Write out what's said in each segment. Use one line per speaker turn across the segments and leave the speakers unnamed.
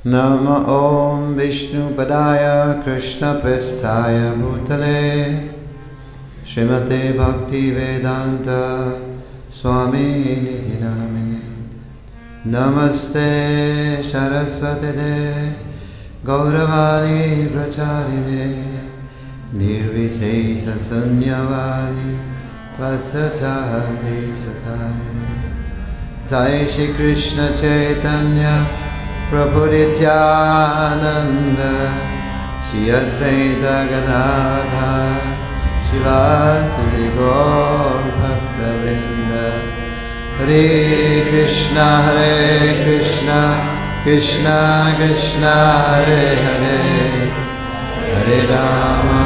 Nama Om Vishnu Padaya Krishna Prasthaya Bhutale Srimate Bhakti Vedanta Swami Niti Namine Namaste Saraswate Gauravani Pracharine Nirvisesa Sunyavari Pasachari Satarine Jai Shri Krishna Chaitanya Prabhu Nityananda Shri Advaita Gadadhar Shivasati Gaur Bhakta Vrinda Hare Krishna Krishna Krishna Hare Hare Hare Rama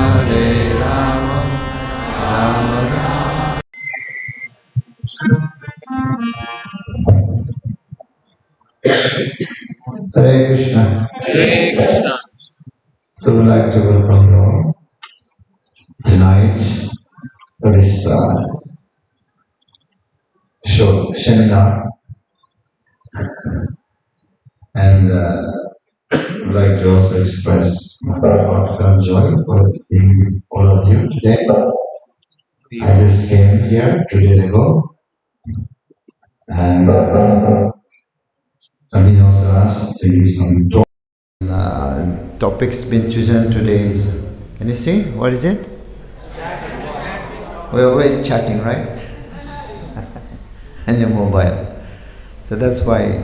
Rama Rama. Hare Krishna.
Hare Krishna.
So we'd like to welcome you all tonight for this short seminar, and we'd like to also express heartfelt joy for being with all of you today. I just came here 2 days ago, and I've been also asked to give some talk. Topics been chosen today is, can you see? What is it? We're always chatting, right? And your mobile. So that's why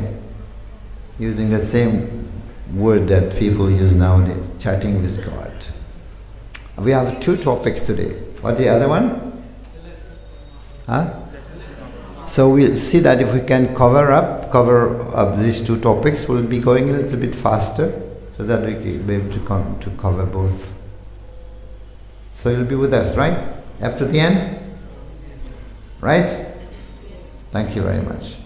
using the same word that people use nowadays, chatting with God. We have 2 topics today. What's the other one? Huh? So we'll see that if we can cover up these 2 topics, we'll be going a little bit faster, so that we can be able to cover both. So you'll be with us, right? Up to the end? Right? Thank you very much.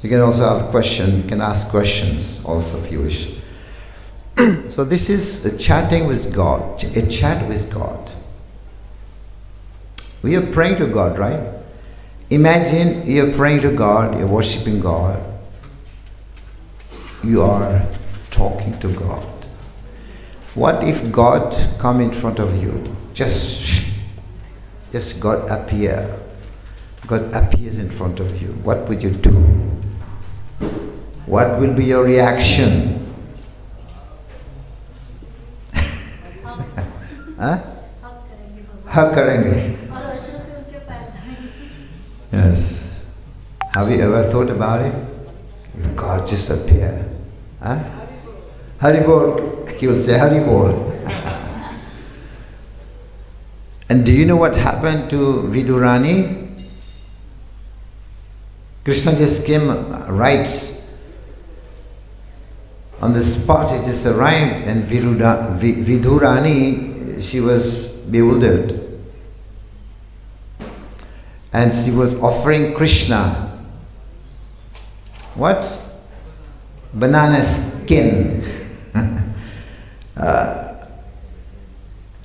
You can also have questions, you can ask questions also if you wish. So this is a chatting with God, a chat with God. We are praying to God, right? Imagine you're praying to God, you're worshipping God. You are talking to God. What if God come in front of you? Just God appear. God appears in front of you. What would you do? What will be your reaction? Huh? Hug karenge. Yes. Have you ever thought about it? If God just appear, huh? Hari Bol. He will say Hari Bol. And do you know what happened to Vidurani? Krishna just came right on the spot. He just arrived, and Vidurani, she was bewildered. And she was offering Krishna what? Banana skin.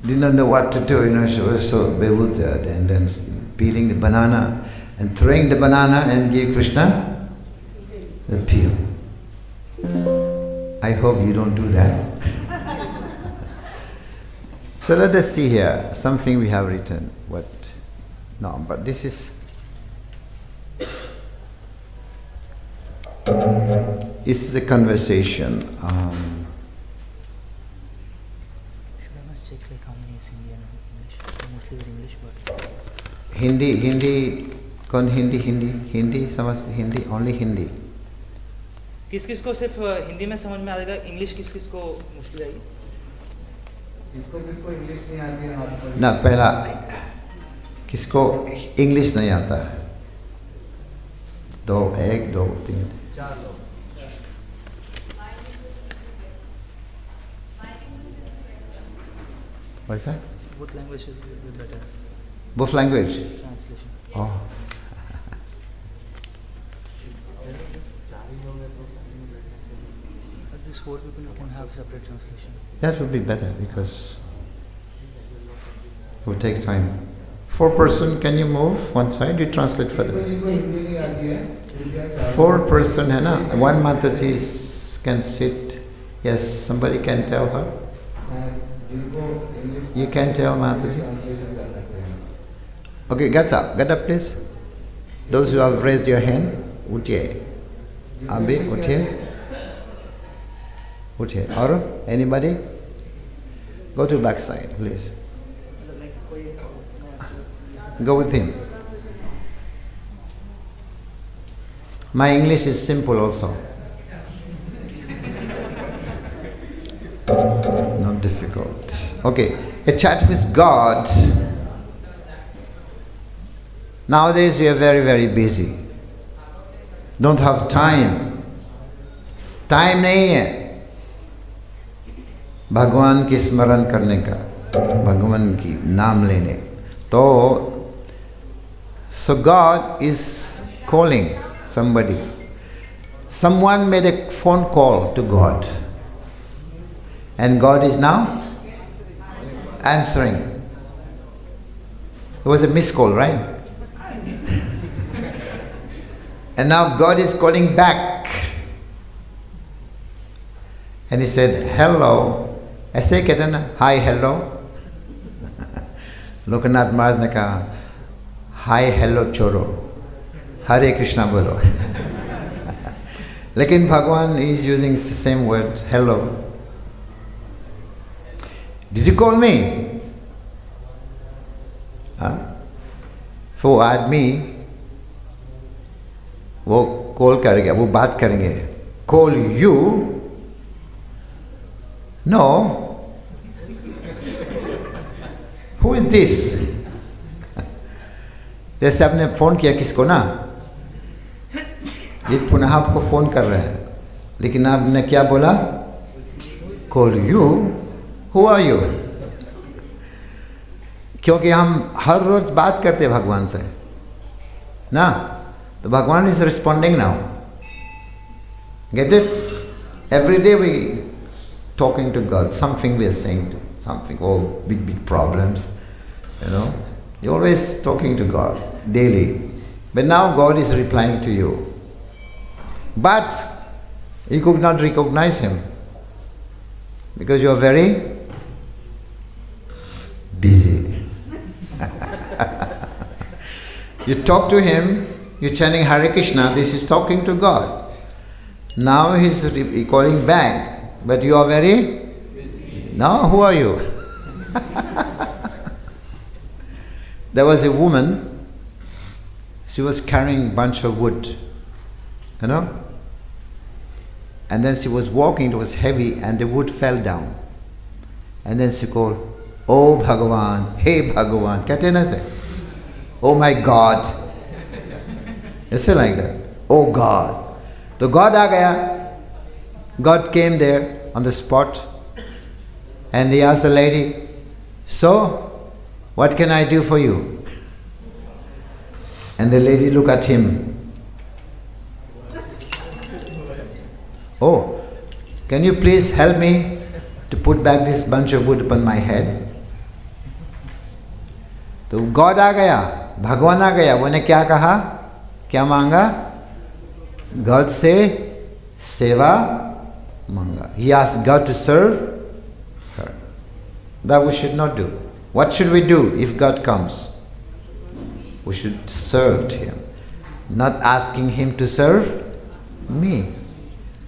Did not know what to do, she was so bewildered, and then peeling the banana and throwing the banana and gave Krishna the peel. I hope you don't do that. So let us see here, something we have written. What? No, but this is a conversation.
Should I must check like how many is Indian and English? Mostly with English, but
Hindi, कौन हिंदी समझते? Hindi, only Hindi.
किस किस को सिर्फ हिंदी में समझ में आ जाएगा, इंग्लिश किस किस को मुश्किल आएगी?
किसको इंग्लिश नहीं आती है?
ना, पहला किसको इंग्लिश नहीं आता है? 2, 1, 2, 3,
4 लोग.
What's that?
Both languages will be better.
Both language?
Translation.
Oh.
But this 4 people can have separate translation.
That would be better because it would take time. 4 person, can you move one side? You translate for them. 4 person, hai na? One Mataji can sit Yes, somebody can tell her.
जिनको English
You can tell Mataji.
Translation कर सकते हैं.
Okay, get up please. Those who have raised your hand, उठिए. Abi, उठिए. उठिए. और anybody? Go to back side, please. Go with him. My English is simple also. Not difficult. Okay, a chat with God. Nowadays we are very, very busy. Don't have time. Time नहीं है भगवान की स्मरण करने का, भगवान की नाम लेने. तो so God is calling somebody. Someone made a phone call to God. And God is now answering. It was a missed call, right? And now God is calling back. And he said, hello. ऐसे कहते ना, hi, hello. Loknath महाराज ने कहा, hi, hello, छोड़ो. हरे कृष्णा बोलो. लेकिन भगवान is using the same word, hello. Did you call me? वो आदमी वो कॉल करेगा, वो बात करेंगे. Call you? No. Who is this? जैसे आपने फोन किया किसको ना, ये पुनः आपको फोन कर रहे हैं, लेकिन आपने क्या बोला? Call you? Who are you? क्योंकि हम हर रोज बात करते हैं भगवान से ना, तो भगवान is responding now. Get it? Every day we talking to God, something we are saying to something, oh, big problems, you know. You're always talking to God daily. But now God is replying to you. But you could not recognize Him because you are very busy. You talk to Him, you're chanting Hare Krishna, this is talking to God. Now He's calling back, but you are very busy. Now who are you? There was a woman, she was carrying a bunch of wood, you know, and then she was walking, it was heavy, and the wood fell down. And then she called, Oh Bhagavan, hey Bhagavan, कहते ना से, Oh my God, ऐसे like that, Oh God. So God आ गया, God came there on the spot, and he asked the lady, so, what can I do for you? And the lady looked at him. Oh, can you please help me to put back this bunch of wood upon my head? तो God आ गया, भगवान आ गया, वो ने क्या कहा, क्या मांगा? God से सेवा मांगा. He asked God to serve her. That we should not do. What should we do if God comes? We should serve Him, not asking Him to serve me.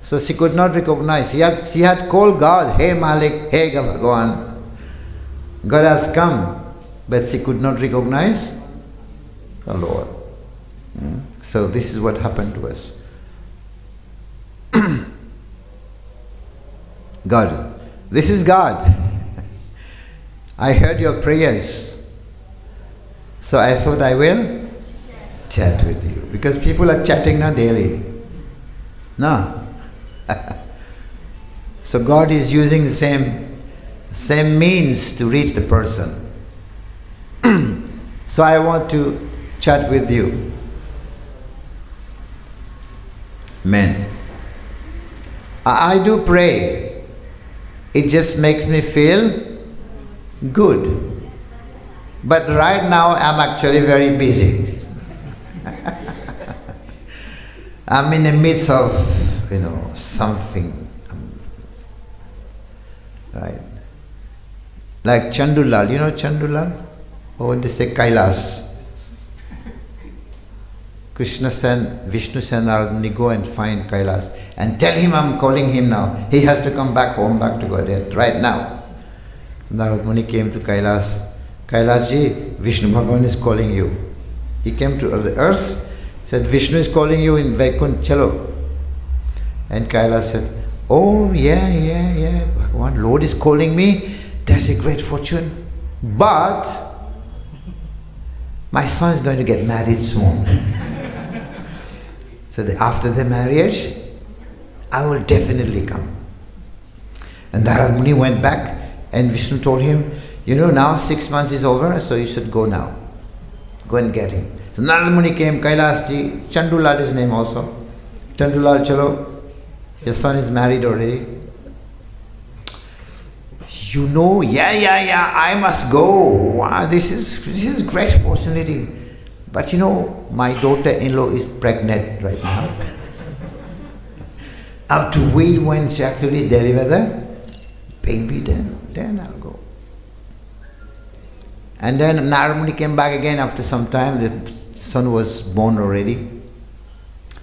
So she could not recognize. She had called God, Hey Malik, Hey Bhagavan. God has come, but she could not recognize the Lord. So this is what happened to us. God, this is God. I heard your prayers, so I thought I will chat with you, because people are chatting now daily. No. So God is using the same means to reach the person. So I want to chat with you. Men, I do pray. It just makes me feel good. But right now I'm actually very busy. I'm in the midst of, something. Right? Like Chandulal, you know Chandulal? Or they say Kailas. Krishna sent, Vishnu sent Narad Muni, go and find Kailas and tell him I'm calling him now. He has to come back home, back to Godhead, right now. Narad Muni came to Kailas. Kailas ji, Vishnu Bhagavan is calling you. He came to the earth, said, Vishnu is calling you in Vaikunt, chalo. And Kailas said, oh yeah, Bhagavan, Lord is calling me, that's a great fortune. But my son is going to get married soon. So after the marriage, I will definitely come. And Narad Muni went back and Vishnu told him, you know, now 6 months is over, so you should go now. Go and get him. So Narad Muni came, Kailas ji, Chandulal is his name also. Chandulal, chalo, your son is married already. You know, yeah, I must go. Wow, this is great opportunity. But you know, my daughter-in-law is pregnant right now. I have to wait when she actually delivers the baby, then I'll go. And then Narad Muni came back again after some time. The son was born already.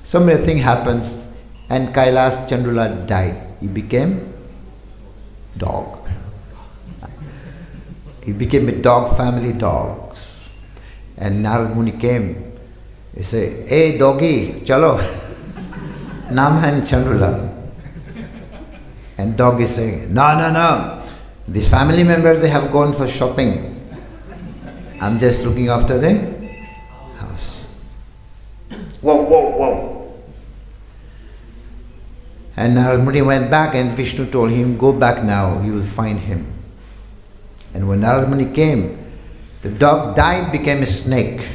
So many things happens, and Kailas Chandula died. He became dog. He became a dog, family dogs. And Narad Muni came. He said, hey doggy, chalo. Nam and Chandula. And dog is saying, no. The family members, they have gone for shopping. I'm just looking after the house. Whoa. And Narad Muni went back and Vishnu told him, go back now, you will find him. And when Narad Muni came, the dog died, became a snake,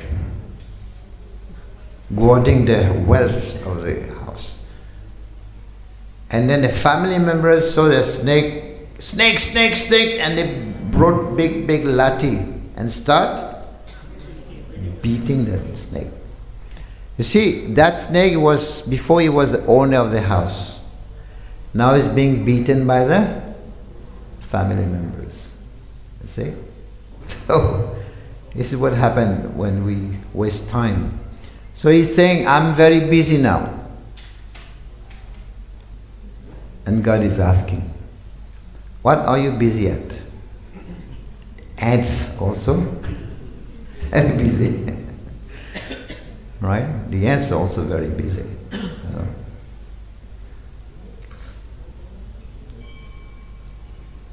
guarding the wealth of the house. And then the family members saw the snake, and they brought big lathi and start beating the snake. You see, that snake was, before he was the owner of the house. Now he's being beaten by the family members. You see? So, this is what happened when we waste time. So he's saying, I'm very busy now. And God is asking, what are you busy at? Ants also very busy. Right? The ants are also very busy. You know?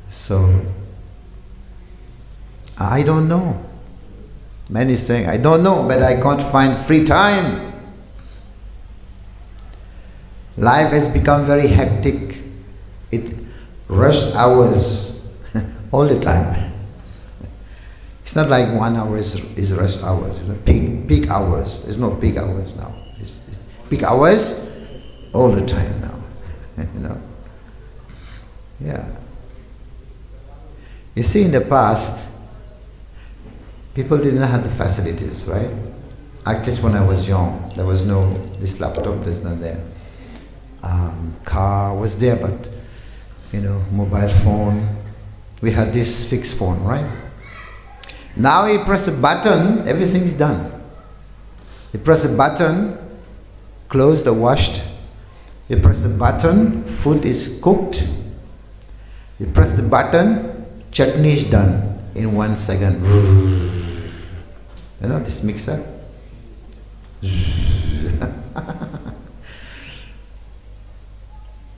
So, I don't know. Man is saying, I don't know, but I can't find free time. Life has become very hectic. It rush hours all the time. It's not like 1 hour is rush hours. You know, peak hours. There's no peak hours now. It's peak hours all the time now. You know? Yeah. You see, in the past, people didn't have the facilities, right? At least when I was young, there was no, this laptop was not there. Car was there, but, you know, mobile phone. We had this fixed phone, right? Now you press a button, everything's done. You press a button, clothes are washed. You press a button, food is cooked. You press the button, chutney is done in 1 second. You know this mixer?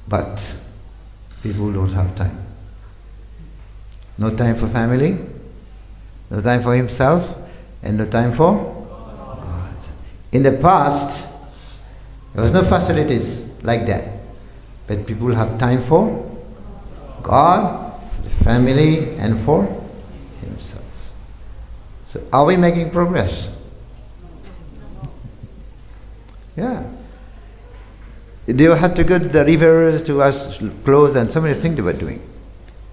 But people don't have time. No time for family, no time for himself, and no time for God. In the past, there was no facilities like that. But people have time for God, for the family, and for himself. So are we making progress? Yeah. They had to go to the rivers to wash clothes and so many things they were doing.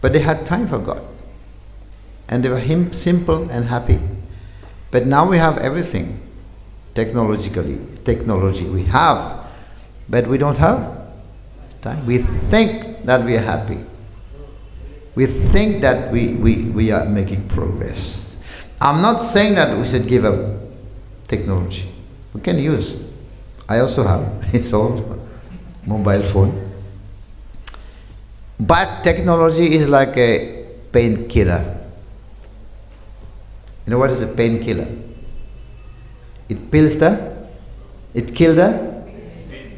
But they had time for God. And they were simple and happy. But now we have everything. Technology we have. But we don't have time. We think that we are happy. We think that we are making progress. I'm not saying that we should give up technology. We can use. I also have. It's all mobile phone. But technology is like a painkiller. You know what is a painkiller? It kills the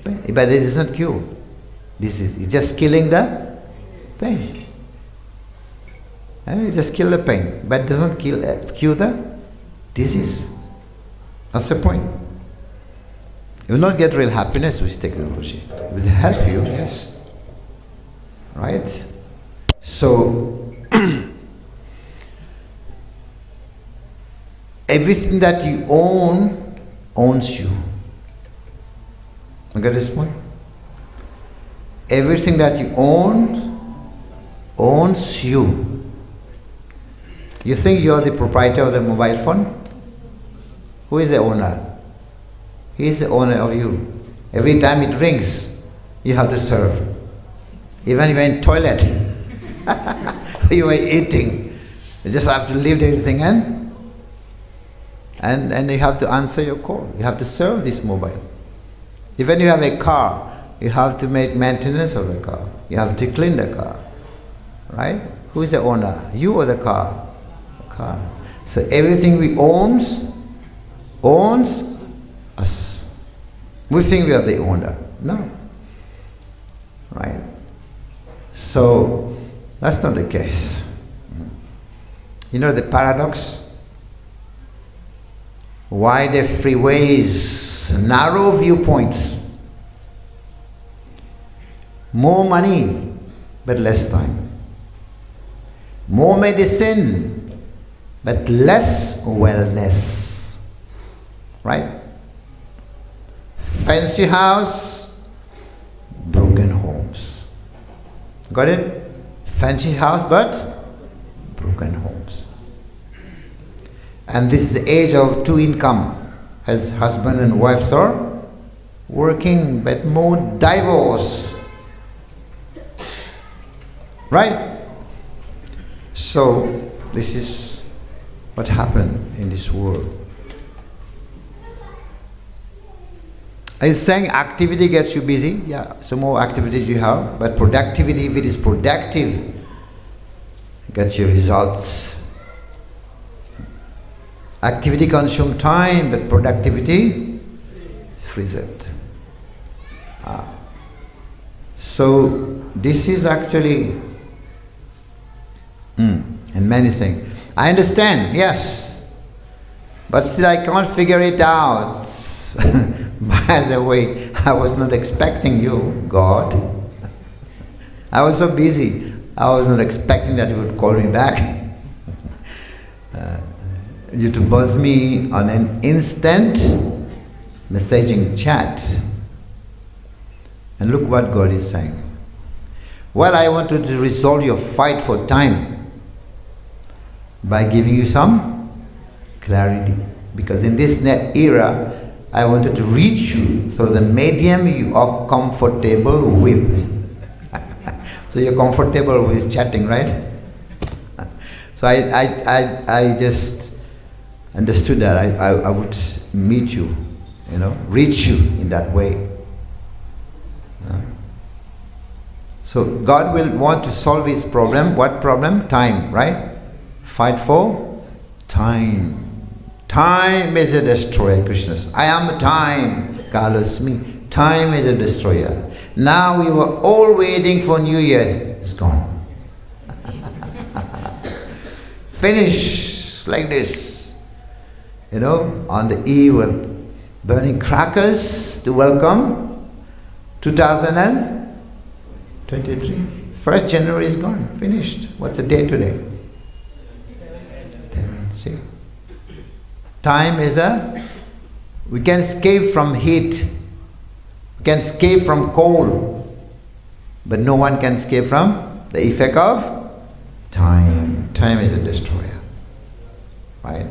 pain, but it is not cure. It's just killing the pain. And it just kill the pain, but it doesn't cure the disease. That's the point. You will not get real happiness with technology. It will help you, yes. Right? So, everything that you own owns you. You get this point? Everything that you own owns you. You think you are the proprietor of the mobile phone? Who is the owner? He is the owner of you. Every time it rings, you have to serve. Even if you are in toilet, you are eating, you just have to leave everything in, and you have to answer your call. You have to serve this mobile. Even you have a car, you have to make maintenance of the car. You have to clean the car, right? Who is the owner? You or the car? The car. So everything we owns us. We think we are the owner. No. Right? So that's not the case. You know the paradox? Wider freeways, narrow viewpoints, more money but less time, more medicine but less wellness, right? Fancy house, broken homes. Got it? Fancy house but broken homes. And this is the age of two income. As husband and wives are working, but more divorce. Right? So, this is what happened in this world. Are you saying activity gets you busy? Yeah, some more activities you have, but productivity, if it is productive, it gets you results. Activity consumes time, but productivity frees it. So this is actually, and many things. I understand, yes, but still I can't figure it out. By the way, I was not expecting you, God. I was so busy. I was not expecting that you would call me back. You to buzz me on an instant messaging chat. And look what God is saying. Well, I wanted to resolve your fight for time by giving you some clarity. Because in this net era, I wanted to reach you so the medium you are comfortable with. So you're comfortable with chatting, right? So I just understood that I would meet you, reach you in that way. So God will want to solve his problem. What problem? Time, right? Fight for time. Time is a destroyer, Krishna says. I am time, Kalasmi. Time is a destroyer. Now we were all waiting for New Year. It's gone. Finish like this. On the eve of burning crackers to welcome 2023. 1st January is gone, finished. What's the day today? See? Time is we can escape from heat, we can escape from cold, but no one can escape from the effect of time. Time is a destroyer, right?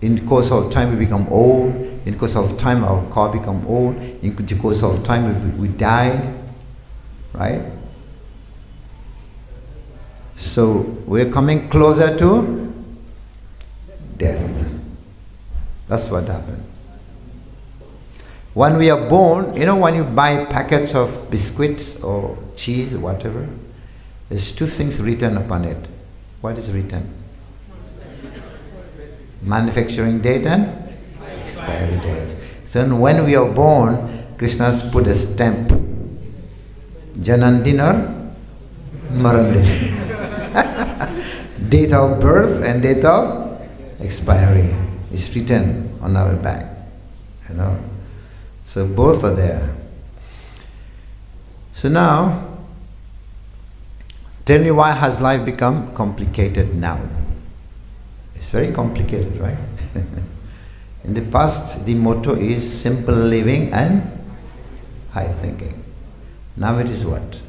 In the course of time we become old, in the course of time our car become old, in the course of time we die, right? So we're coming closer to death. That's what happened. When we are born, when you buy packets of biscuits or cheese or whatever, there's two things written upon it. What is written? Manufacturing date and expiry date. So when we are born, Krishna's put a stamp. Janandin or Marandin. Date of birth and date of expiry is written on our back. So both are there. So now, tell me, why has life become complicated now? It's very complicated, right? In the past, the motto is simple living and high thinking. Now it is what?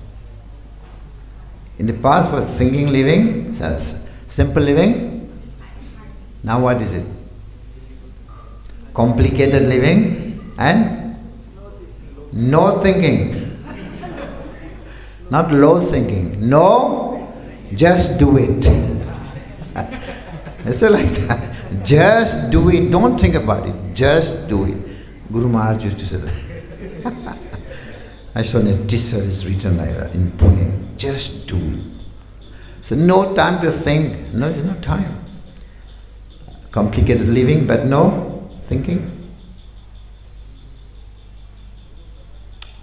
In the past was thinking living, simple living. Now what is it? Complicated living and no thinking. Not low thinking. No, just do it. It's like that. Just do it. Don't think about it. Just do it. Guru Maharaj used to say that. I saw in a t-shirt is written like that in Pune. Just do it. So no time to think. No, there's no time. Complicated living, but no thinking.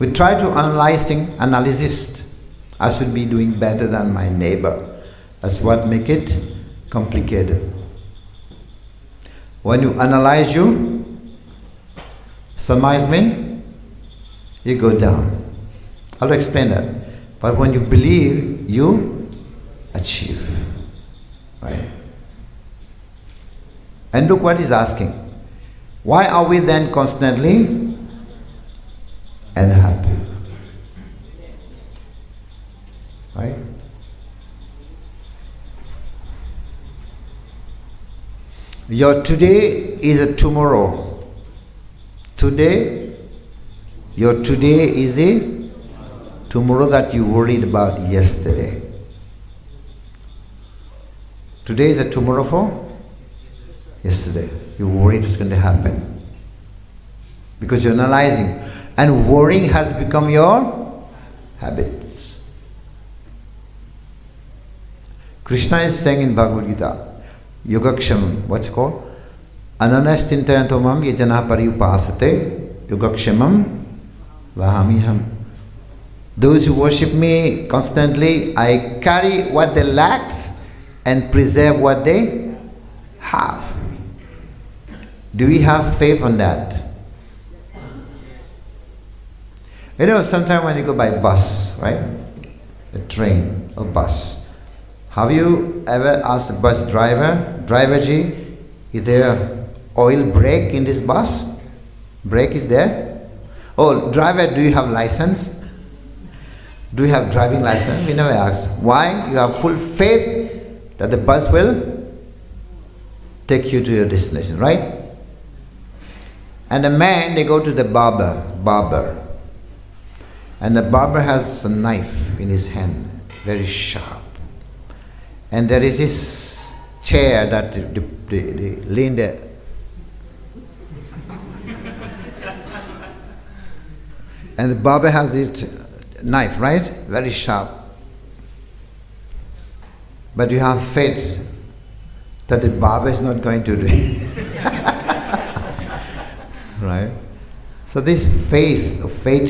We try to analysis. I should be doing better than my neighbor. That's what make it complicated. When you analyze, you surmise mean you go down. I'll explain that. But when you believe, you achieve. Right? And look what he's asking. Why are we then constantly unhappy? Right? Your today is a tomorrow. Your today is a tomorrow that you worried about yesterday. Today is a tomorrow for yesterday. You worried it's going to happen. Because you're analyzing. And worrying has become your habits. Krishna is saying in Bhagavad Gita, Yogakshamam, what's it called? Ananas tintayantomam yajana pariupasate yogakshamam vahamiham. Those who worship me constantly, I carry what they lack and preserve what they have. Do we have faith on that? Sometimes when you go by bus, right? A train or bus. Have you ever asked the bus driver ji, is there oil brake in this bus? Brake is there? Oh, driver, do you have license? Do you have driving license? We never ask. Why? You have full faith that the bus will take you to your destination, right? And the man, they go to the barber. And the barber has a knife in his hand, very sharp. And there is this chair that they lean there. And the barber has this knife, right? Very sharp. But you have faith that the barber is not going to do it. Right? So this faith,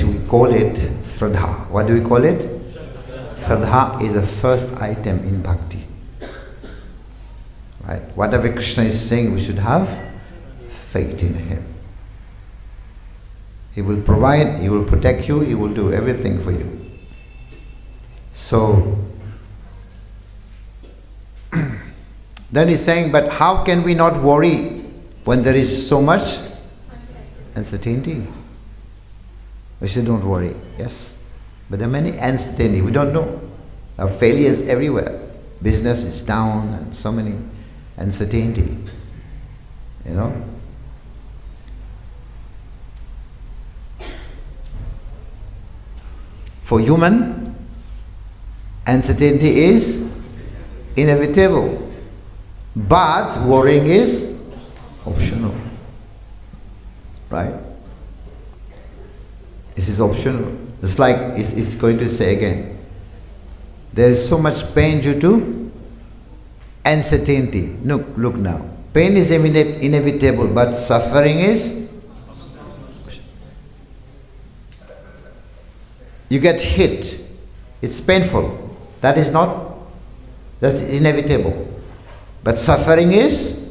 we call it Shraddha. What do we call it? Shraddha is the first item in bhakti. Right? Whatever Krishna is saying, we should have faith in Him. He will provide, He will protect you, He will do everything for you. So, then he's saying, but how can we not worry when there is so much uncertainty? We should don't worry, yes. But there are many uncertainty, we don't know. There are failures everywhere. Business is down and so many uncertainty. For human, uncertainty is inevitable. But worrying is optional. Right? This is optional. It's like, it's going to say again, there is so much pain due to uncertainty. Look now. Pain is inevitable, but suffering is... You get hit, it's painful. That's inevitable. But suffering is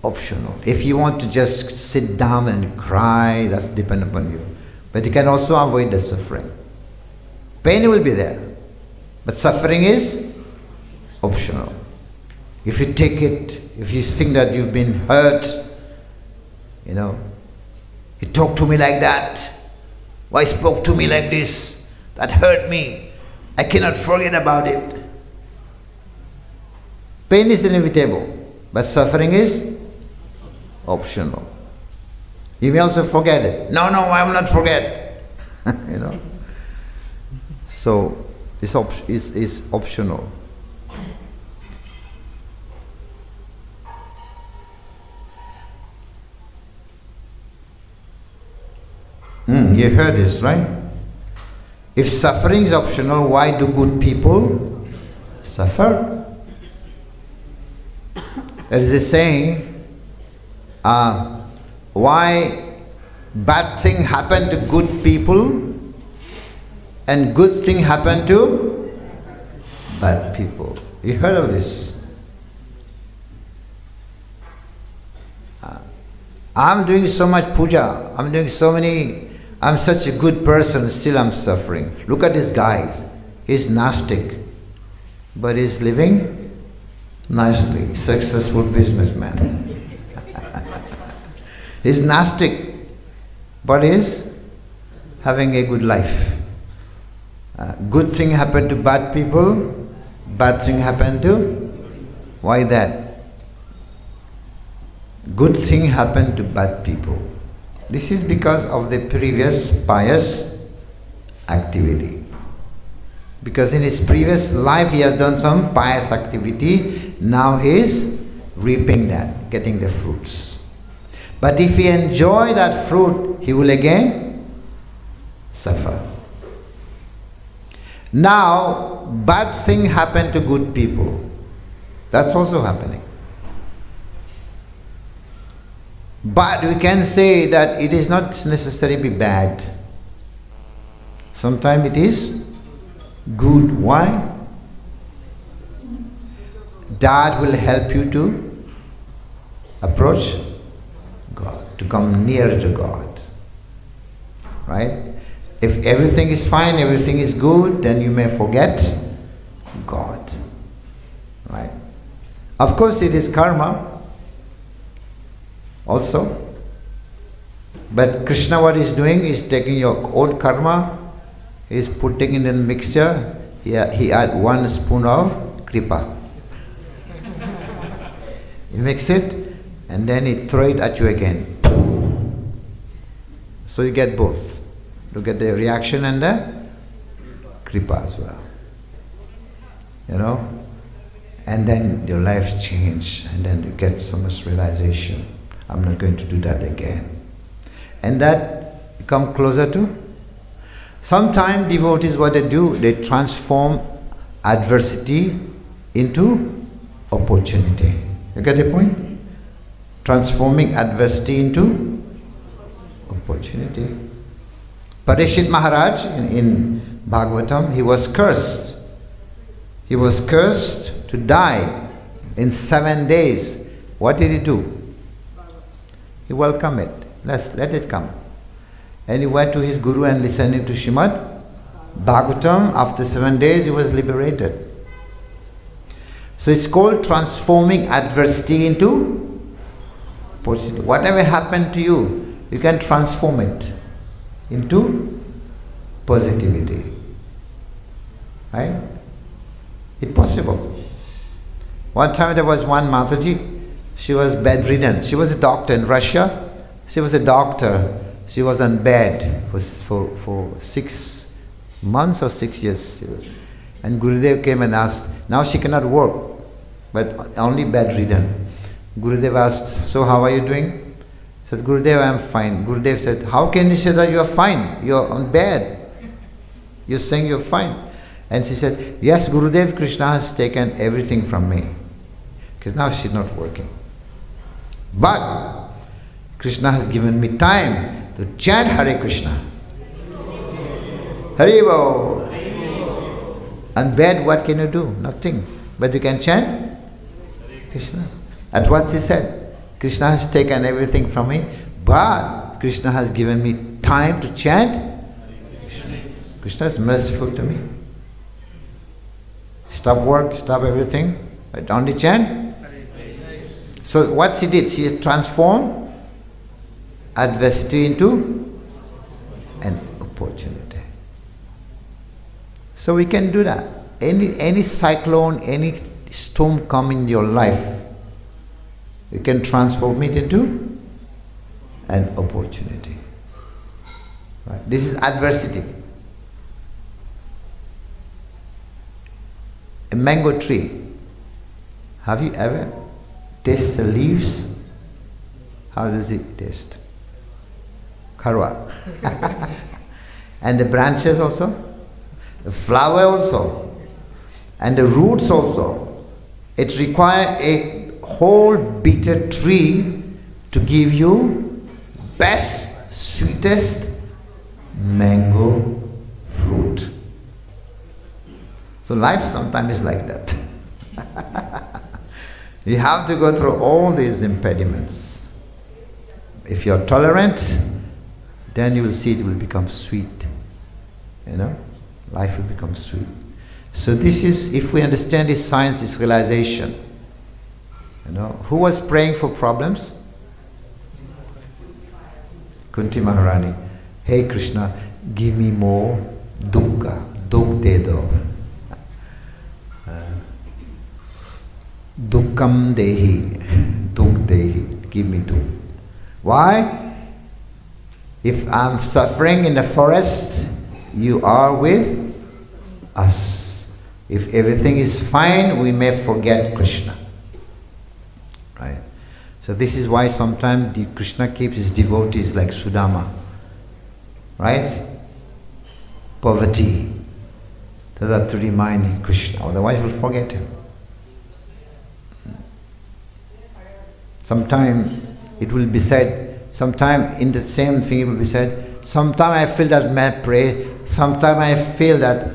optional. If you want to just sit down and cry, that's dependent upon you. But you can also avoid the suffering. Pain will be there, but suffering is optional. If you take it, if you think that you've been hurt, you talk to me like that, why spoke to me like this? That hurt me. I cannot forget about it. Pain is inevitable, but suffering is optional. You may also forget it. No, I will not forget. So it's optional. You heard this, right? If suffering is optional, why do good people suffer? There is a saying, why bad thing happen to good people and good thing happen to bad people. You heard of this? I'm doing so much puja, I'm such a good person, still I'm suffering. Look at this guy, he's Gnostic, but he's living nicely, successful businessman. He's Gnostic, but he's having a good life. Good thing happened to bad people, bad thing happened to... Why that? Good thing happened to bad people. This is because of the previous pious activity. Because in his previous life he has done some pious activity, now he is reaping that, getting the fruits. But if he enjoy that fruit, he will again suffer. Now, bad thing happened to good people. That's also happening. But we can say that it is not necessarily bad. Sometimes it is good. Why? That will help you to approach God, to come nearer to God. Right? If everything is fine, everything is good, then you may forget God. Right? Of course it is karma also. But Krishna, what he's doing is taking your old karma, he's putting it in a mixture. He add 1 spoon of kripa. He mix it and then he throw it at you again. So you get both. You get the reaction and the kripa as well. And then your life change, and then you get so much realization. I'm not going to do that again. And that you come closer to. Sometimes devotees, what they do, they transform adversity into opportunity. You get the point? Transforming adversity into opportunity. Parikshit Maharaj in Bhagavatam, he was cursed. He was cursed to die in 7 days. What did he do? He welcomed it. Let it come. And he went to his guru and listened to Srimad Bhagavatam. After 7 days he was liberated. So it's called transforming adversity into opportunity. Whatever happened to you, you can transform it into positivity. Right? It's possible. One time there was one Mataji, she was bedridden. She was a doctor in Russia. She was a doctor. She was on bed for 6 months or 6 years. And Gurudev came and asked, now she cannot work. but only bedridden. Gurudev asked, so how are you doing? Said, Gurudev, I am fine. Gurudev said, how can you say that you are fine? You are on bed. You're saying you're fine. And she said, yes, Gurudev, Krishna has taken everything from me. Because now she's not working. But Krishna has given me time to chant Hare Krishna. Haribo. On bed, what can you do? Nothing. But you can chant Krishna. That's what she said. Krishna has taken everything from me, but Krishna has given me time to chant Krishna. Krishna is merciful to me. Stop work, stop everything, but only chant. So what she did, she has transformed adversity into an opportunity. So we can do that. Any cyclone, any storm come in your life, you can transform it into an opportunity. Right? This is adversity. A mango tree. Have you ever tasted the leaves? How does it taste? Karwa. And the branches also? The flower also, and the roots also. It requires a whole bitter tree to give you best, sweetest mango fruit. So life sometimes is like that. You have to go through all these impediments. If you're tolerant, then you will see it will become sweet. You know? Life will become sweet. So this is, if we understand this science, this realization. You know, who was praying for problems? Kunti Maharani. Hey Krishna, give me more dukkha, dukh de do. Dukkham dehi, dukh dehi, give me dukh. Why? If I'm suffering in the forest, you are with us. If everything is fine, we may forget Krishna. Right? So this is why sometimes Krishna keeps his devotees like Sudama. Right? Poverty. So that to remind Krishna, otherwise we'll forget him. Sometime it will be said, sometime in the same thing it will be said, sometime I feel that man pray, sometime I feel that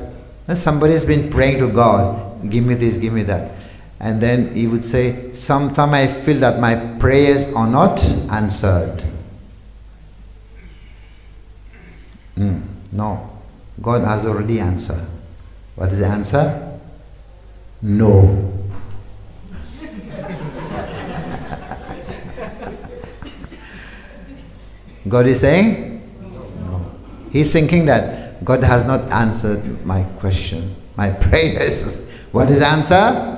somebody has been praying to God, give me this, give me that. And then he would say, sometime I feel that my prayers are not answered. No, God has already answered. What is the answer? No. God is saying? No. He's thinking that God has not answered my question, my prayers. What is the answer?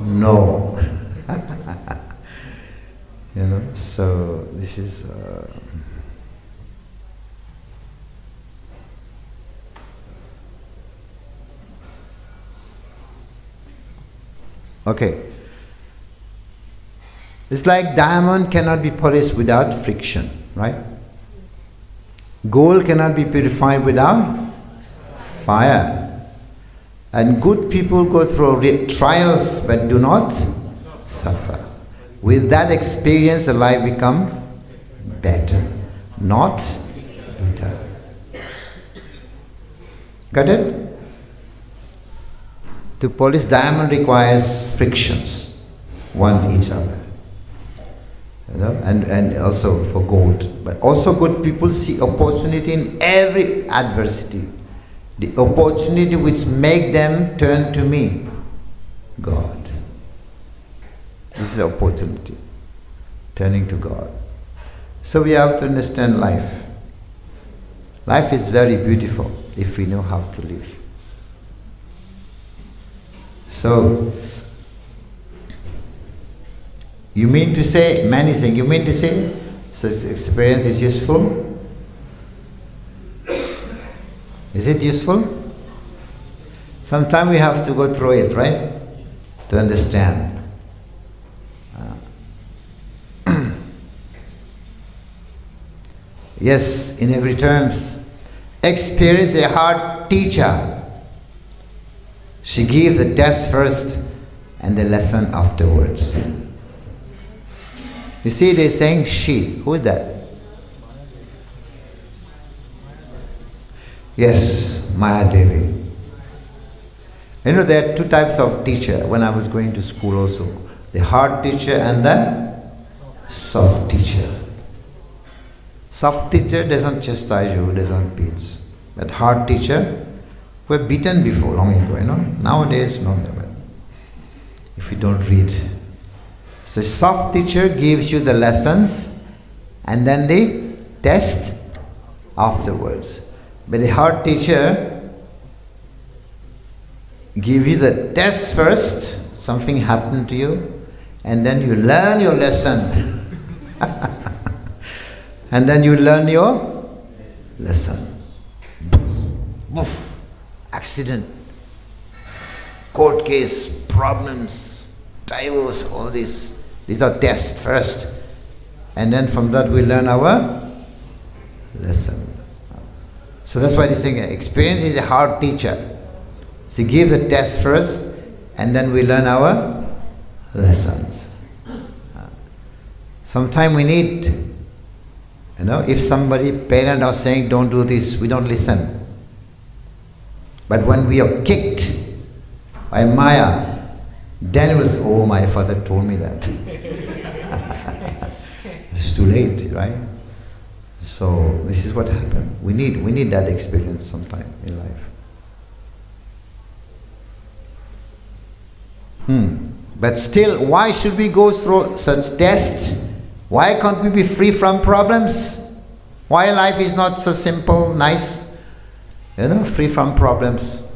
No. You know, so this is... Okay. It's like diamond cannot be polished without friction, right? Gold cannot be purified without fire. And good people go through trials but do not suffer. With that experience, the life becomes better, not bitter. Got it? To polish diamond requires frictions, one each other. You know, and also for gold. But also good people see opportunity in every adversity. The opportunity which make them turn to me, God. This is the opportunity, turning to God. So we have to understand life. Life is very beautiful if we know how to live. So, you mean to say, man is saying, you mean to say such experience is useful? Is it useful? Sometimes we have to go through it, right? To understand. Yes, in every terms. Experience a hard teacher. She gives the test first and the lesson afterwards. You see, they're saying she. Who is that? Yes, Maya Devi. You know, there are two types of teacher when I was going to school also. The hard teacher and the soft teacher. Soft teacher doesn't chastise you, doesn't beat. But hard teacher, were beaten before, long ago, you know. Nowadays, no, never. If you don't read. So soft teacher gives you the lessons and then the test afterwards. But the hard teacher give you the test first, something happened to you, and then you learn your lesson. And then you learn your lesson. Woof, accident, court case, problems, divorce, all this. These are tests first. And then from that we learn our lesson. So that's why they say experience is a hard teacher. So give the test first and then we learn our lessons. Sometimes we need, you know, if somebody, parents are saying don't do this, we don't listen. But when we are kicked by Maya, then it was, oh, my father told me that. It's too late, right? So this is what happened. We need that experience sometime in life. But still, why should we go through such tests? Why can't we be free from problems? Why life is not so simple, nice, you know, free from problems?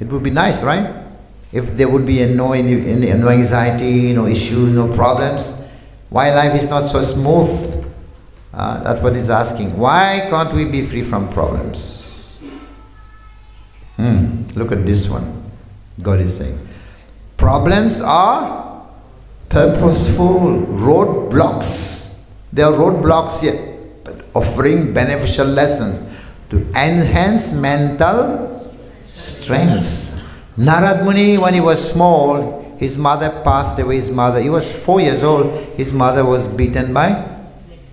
It would be nice, right? If there would be no anxiety, no issues, no problems. Why life is not so smooth? That's what he's asking. Why can't we be free from problems? Look at this one. God is saying, problems are purposeful roadblocks. They are roadblocks here, but offering beneficial lessons to enhance mental strength. Narad Muni, when he was small, his mother passed away. He was 4 years old. His mother was beaten by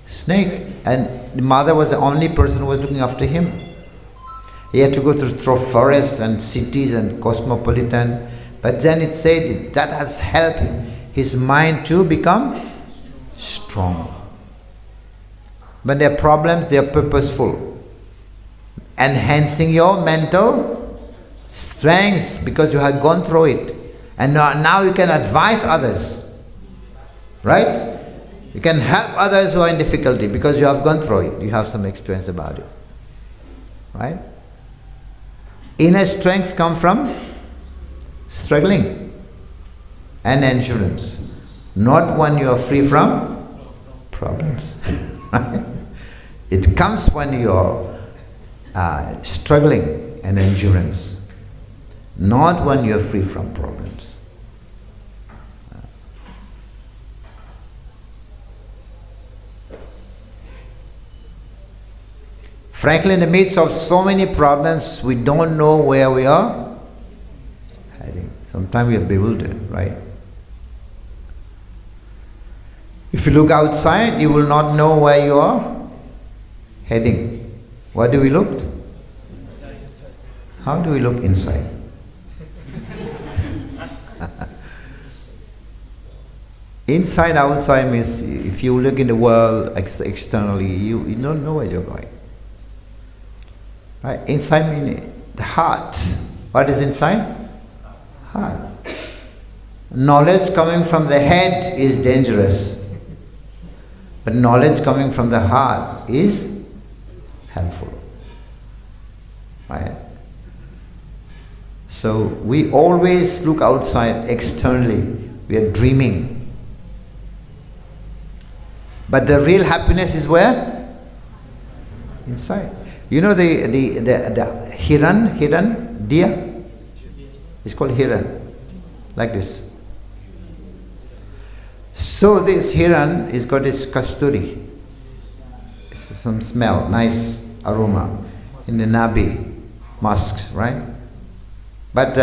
snake, and the mother was the only person who was looking after him. He had to go through forests and cities and cosmopolitan, but then it said that has helped his mind to become strong. When there are problems, they are purposeful, enhancing your mental strength because you have gone through it, and now you can advise others, right? You can help others who are in difficulty because you have gone through it. You have some experience about it, right? Inner strengths come from struggling and endurance, not when you are free from problems. It comes when you are struggling and endurance, not when you are free from problems. Frankly, in the midst of so many problems, we don't know where we are heading. Sometimes we are bewildered, right? If you look outside, you will not know where you are heading. What do we look? How do we look inside? Inside, outside means if you look in the world externally, you don't know where you're going. Right? Inside means the heart. What is inside? Heart. Knowledge coming from the head is dangerous, but knowledge coming from the heart is helpful. Right? So we always look outside externally. We are dreaming. But the real happiness is where? Inside. You know the hiran, deer? It's called hiran, like this. So this hiran is got its kasturi. some smell, nice aroma in the Nabi mosque, right? But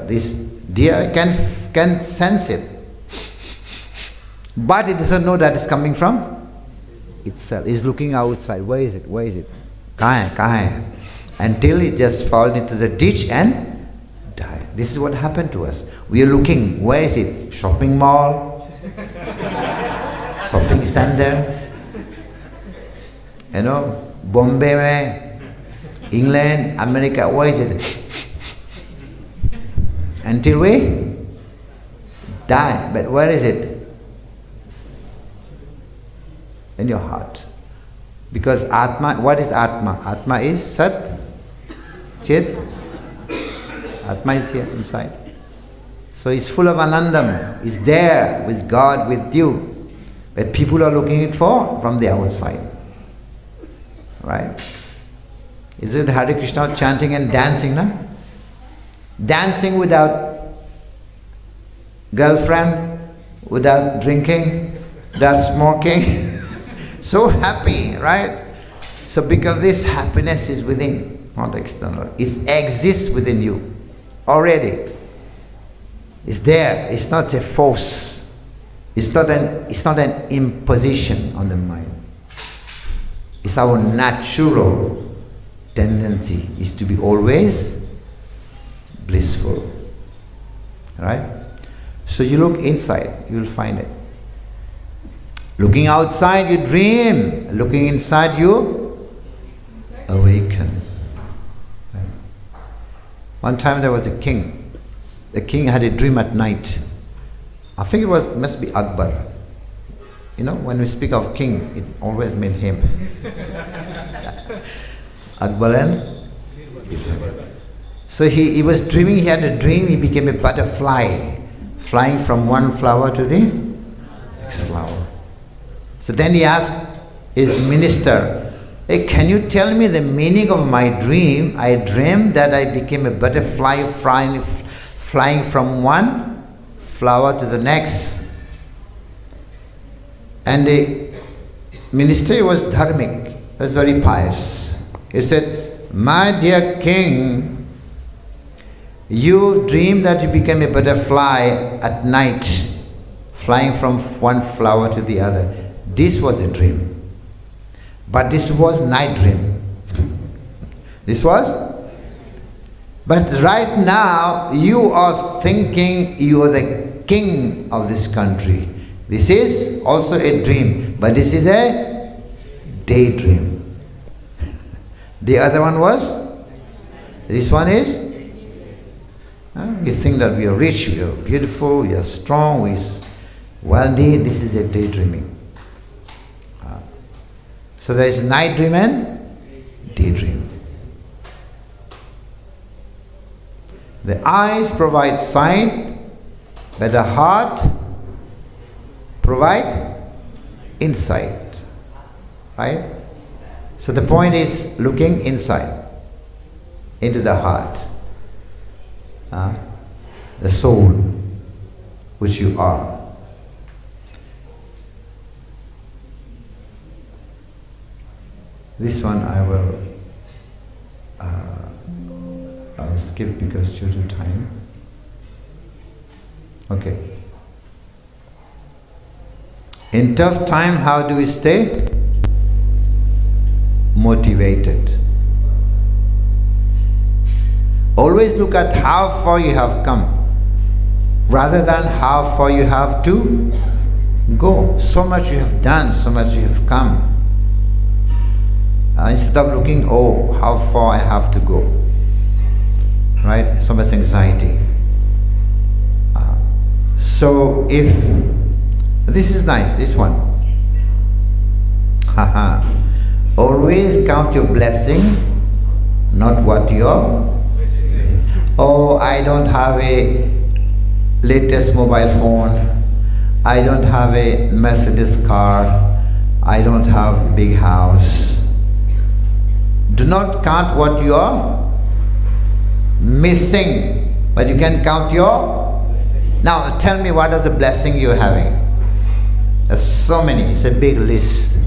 this deer can sense it. But it doesn't know that it's coming from itself. It's looking outside. Where is it? Where is it? Kahan hai? Until it just falls into the ditch and die. This is what happened to us. We are looking. Where is it? Shopping mall? Shopping center? You know, Bombay, England, America. Where is it? Until we die. But where is it? In your heart. Because Atma, what is Atma? Atma is Sat, Chit. Atma is here inside. So it's full of Anandam. It's there with God, with you. But people are looking it for from the outside. Right? Is it Hare Krishna chanting and dancing, na? Dancing without girlfriend, without drinking, without smoking. So happy, right? So because this happiness is within, not external. It exists within you already. It's there. It's not a force. It's not an imposition on the mind. It's our natural tendency is to be always blissful. Right? So you look inside, you will find it. Looking outside, you dream. Looking inside, you awaken. One time there was a king. The king had a dream at night. I think it must be Akbar. You know, when we speak of king, it always means him. Akbar and? So he was dreaming, he had a dream, he became a butterfly, flying from one flower to the next flower. So then he asked his minister, hey, can you tell me the meaning of my dream? I dreamed that I became a butterfly flying from one flower to the next. And the minister was dharmic, was very pious. He said, my dear king, you dreamed that you became a butterfly at night, flying from one flower to the other. This was a dream. But this was night dream. This was? But right now, you are thinking you are the king of this country. This is also a dream, but this is a daydream. The other one was? This one is? We think that we are rich, we are beautiful, we are strong, we are wealthy. This is a daydreaming. So there is night dream and daydream. The eyes provide sight, but the heart provide insight. Right? So the point is looking inside, into the heart, the soul, which you are. This one I will I'll skip because due to time. Okay. In tough time, how do we stay? Motivated. Always look at how far you have come, rather than how far you have to go. So much you have done, so much you have come. Instead of looking, oh, how far I have to go. Right? So much anxiety. So if, this is nice, this one. Always count your blessing, not what you're. Oh, I don't have a latest mobile phone. I don't have a Mercedes car. I don't have a big house. Do not count what you are missing, but you can count your. Now tell me, what is the blessing you're having? There's so many, it's a big list.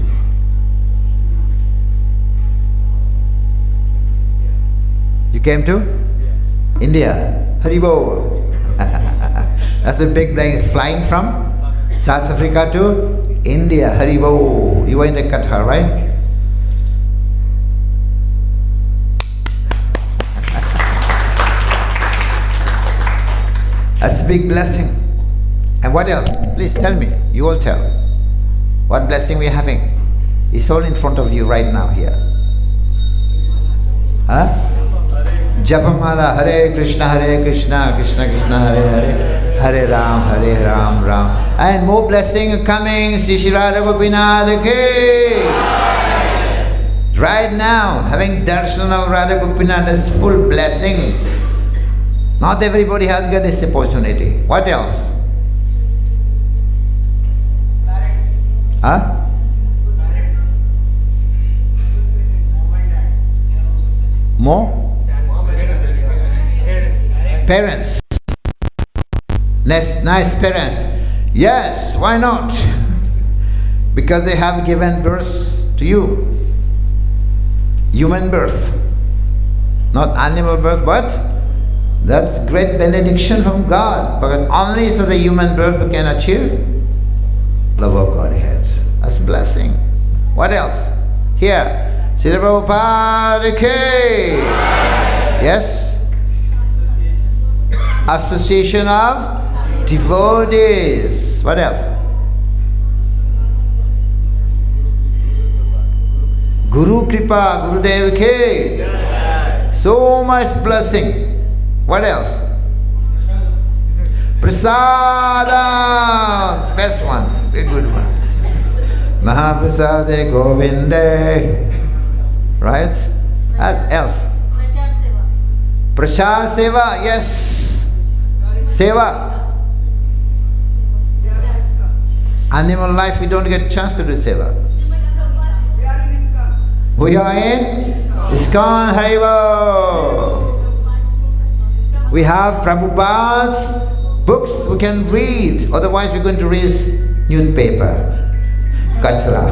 came to India. Haribol. That's a big plane flying from South Africa to India. Haribol. You were in the Qatar, right? That's a big blessing. And what else? Please tell me. You all tell. What blessing we are having? It's all in front of you right now here. Huh? Japamala, Hare Krishna, Krishna Krishna, Hare Hare Ram, Ram. And more blessing coming. Sri Sri Radha Gopinath ki. Right now, having darshan of Radha Gopinath is full blessing. Not everybody has got this opportunity. What else? Huh? More? Parents. Nice parents. Yes, why not? Because they have given birth to you. Human birth. Not animal birth, but that's great benediction from God. But only so the human birth who can achieve love of Godhead. That's blessing. What else? Here. Srila Prabhupada ki. Yes? Association of devotees. What else? Guru Kripa, Gurudev ki. So much blessing. What else? Prasada. Best one. Very good one. Mahaprasade Govinde. Right? What else? Prashad Seva. Yes. Seva. Animal life, we don't get chance to do seva. We are in ISKCON Haribo. We have Prabhupada's books we can read. Otherwise we're going to read newspaper. Kachra.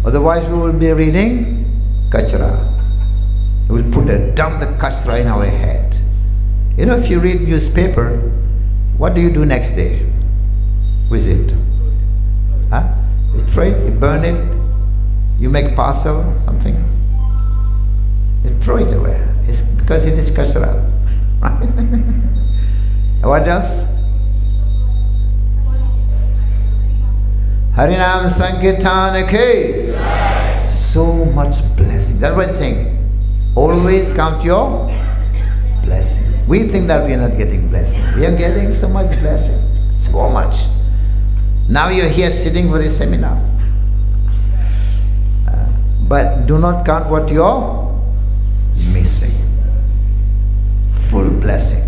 Otherwise we will be reading kachra. We will dump the kachra in our head. You know, if you read newspaper, what do you do next day with it? Huh? You throw it, you burn it, you make parcel, something. You throw it away. It's because it is kachra. What else? Harinam Sankirtan ki. So much blessing. That's what it's saying. Always count your blessing. We think that we are not getting blessing. We are getting so much blessing. So much. Now you're here sitting for a seminar. But do not count what you're missing. Full blessing.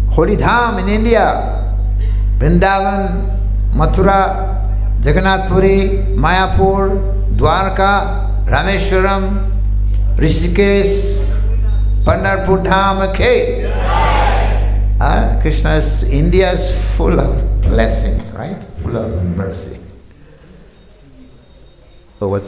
Holy Dham in India, Vrindavan, Mathura, Jagannath Puri, Mayapur, Dwarka, Rameshwaram, Rishikesh, Pandharpur Dham ki. India is full of blessing, right? Full of mercy. So what's